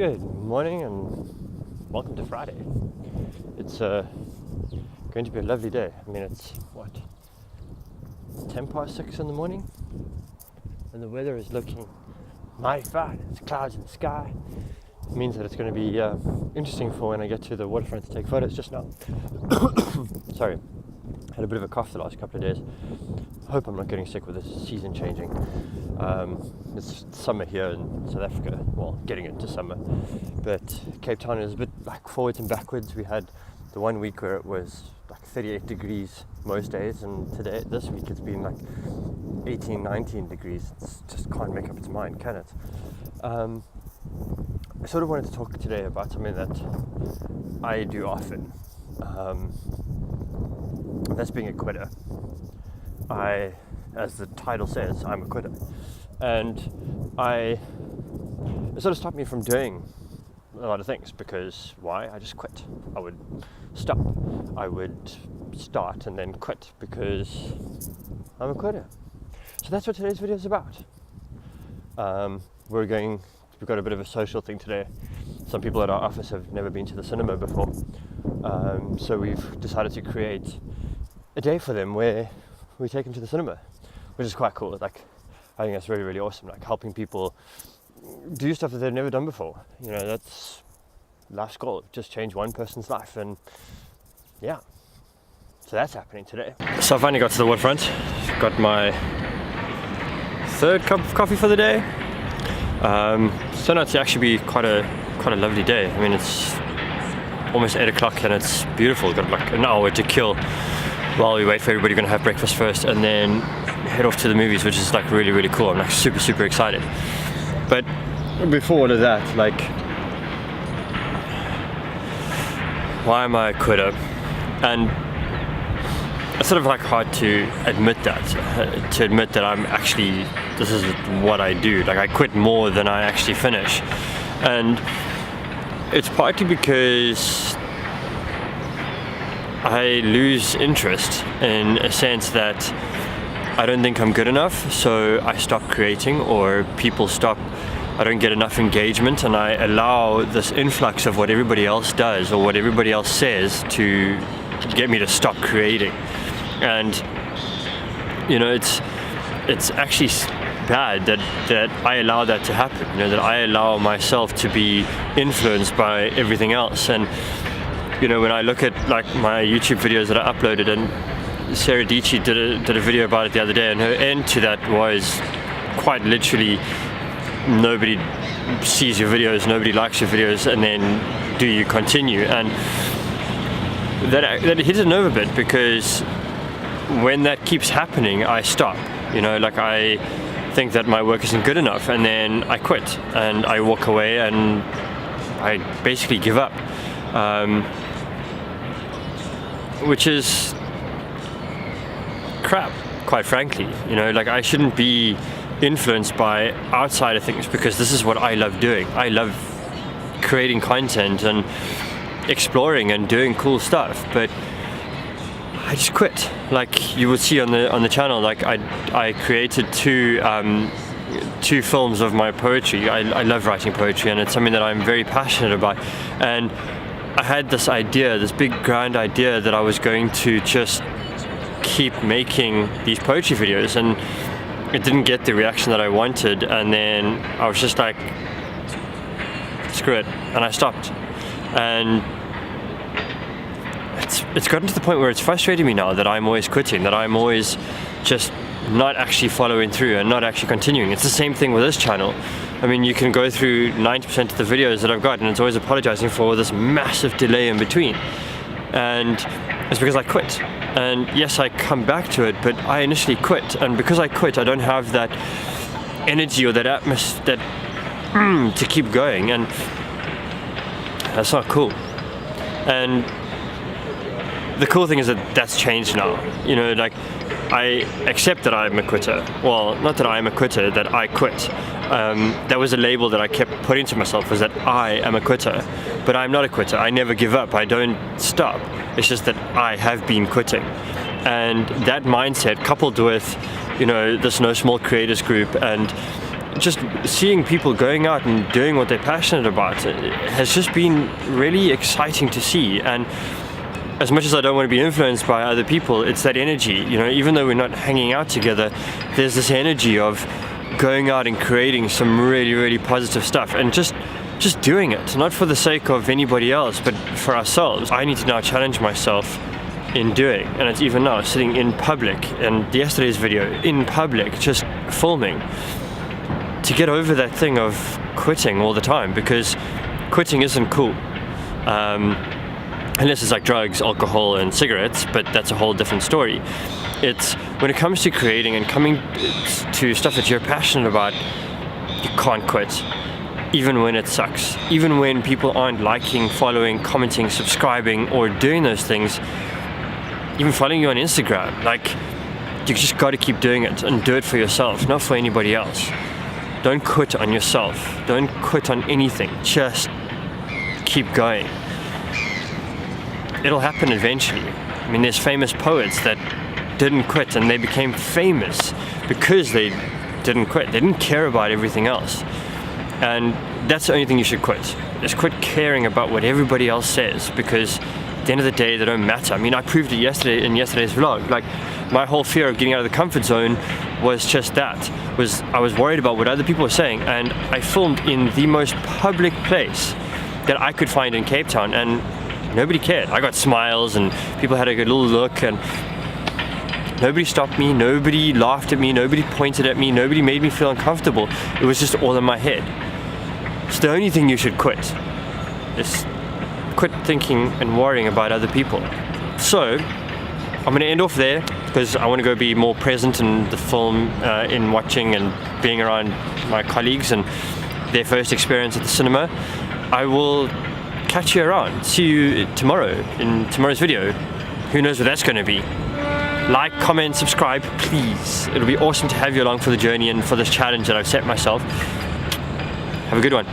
Good morning and welcome to Friday. It's going to be a lovely day. I mean, it's 10 past 6 in the morning, and the weather is looking mighty fine. It's clouds in the sky. It means that it's going to be interesting for when I get to the waterfront to take photos just now. Sorry, had a bit of a cough the last couple of days. Hope I'm not getting sick with this season changing. It's summer here in South Africa, well, getting into summer, but Cape Town is a bit like forwards and backwards. We had the 1 week where it was like 38 degrees most days, and this week it's been like 18, 19 degrees. It just can't make up its mind, can it? I sort of wanted to talk today about something that I do often. That's being a quitter. As the title says, I'm a quitter. And it sort of stopped me from doing a lot of things because why? I just quit. I would stop. I would start and then quit because I'm a quitter. So that's what today's video is about. We've got a bit of a social thing today. Some people at our office have never been to the cinema before. So we've decided to create a day for them where we take them to the cinema, which is quite cool. Like, I think that's really, really awesome. Like, helping people do stuff that they've never done before. You know, that's life's goal. Just change one person's life, and yeah. So that's happening today. So I finally got to the waterfront. Got my third cup of coffee for the day. It's turned out to actually be quite a lovely day. I mean, it's almost 8 o'clock and it's beautiful. We've got like an hour to kill while we wait for everybody. We're gonna have breakfast first and then head off to the movies, which is like really, really cool. I'm like super, super excited. But before all of that, like, why am I a quitter? And it's sort of like hard to admit that I'm actually, this is what I do. Like, I quit more than I actually finish. And it's partly because I lose interest in a sense that I don't think I'm good enough, so I stop creating, or I don't get enough engagement, and I allow this influx of what everybody else does or what everybody else says to get me to stop creating. And you know, it's actually bad that I allow that to happen, you know, that I allow myself to be influenced by everything else. And you know, when I look at like my YouTube videos that I uploaded, and Sarah Dici did a video about it the other day, and her end to that was quite literally, nobody sees your videos, nobody likes your videos, and then do you continue? And that hits a nerve a bit, because when that keeps happening, I stop. You know, like, I think that my work isn't good enough, and then I quit and I walk away and I basically give up, which is crap, quite frankly. You know, like, I shouldn't be influenced by outside of things, because this is what I love doing. I love creating content and exploring and doing cool stuff, but I just quit. Like, you will see on the channel, like, I created two films of my poetry. I love writing poetry, and it's something that I'm very passionate about. And I had this idea, this big grand idea, that I was going to just keep making these poetry videos, and it didn't get the reaction that I wanted, and then I was just like, screw it, and I stopped. And it's gotten to the point where it's frustrating me now that I'm always quitting, that I'm always just not actually following through and not actually continuing. It's the same thing with this channel. I mean, you can go through 90% of the videos that I've got, and it's always apologizing for this massive delay in between. And it's because I quit. And yes, I come back to it, but I initially quit. And because I quit, I don't have that energy or that atmosphere to keep going. And that's not cool. And the cool thing is that that's changed now. You know, like, I accept that I'm a quitter. Well, not that I'm a quitter, that I quit. That was a label that I kept putting to myself, was that I am a quitter. But I'm not a quitter. I never give up. I don't stop. It's just that I have been quitting. And that mindset, coupled with, you know, this No Small Creators group, and just seeing people going out and doing what they're passionate about has just been really exciting to see. And as much as I don't want to be influenced by other people, it's that energy, you know, even though we're not hanging out together, there's this energy of going out and creating some really, really positive stuff and just doing it, not for the sake of anybody else, but for ourselves. I need to now challenge myself in doing, and it's even now sitting in public, and yesterday's video in public, just filming, to get over that thing of quitting all the time, because quitting isn't cool. Unless it's like drugs, alcohol and cigarettes, but that's a whole different story. It's when it comes to creating and coming to stuff that you're passionate about, you can't quit. Even when it sucks, even when people aren't liking, following, commenting, subscribing, or doing those things, even following you on Instagram, like, you just got to keep doing it and do it for yourself, not for anybody else. Don't quit on yourself. Don't quit on anything. Just keep going. It'll happen eventually. I mean, there's famous poets that didn't quit and they became famous because they didn't quit. They didn't care about everything else. And that's the only thing you should quit. Just quit caring about what everybody else says, because at the end of the day, they don't matter. I mean, I proved it yesterday in yesterday's vlog. Like, my whole fear of getting out of the comfort zone was just that. I was worried about what other people were saying, and I filmed in the most public place that I could find in Cape Town, and nobody cared. I got smiles, and people had a good little look, and nobody stopped me, nobody laughed at me, nobody pointed at me, nobody made me feel uncomfortable. It was just all in my head. It's the only thing you should quit. Is quit thinking and worrying about other people. So, I'm going to end off there, because I want to go be more present in the film, in watching and being around my colleagues and their first experience at the cinema. I will catch you around. See you tomorrow in tomorrow's video. Who knows what that's going to be. Like, comment, subscribe, please. It'll be awesome to have you along for the journey and for this challenge that I've set myself. Have a good one.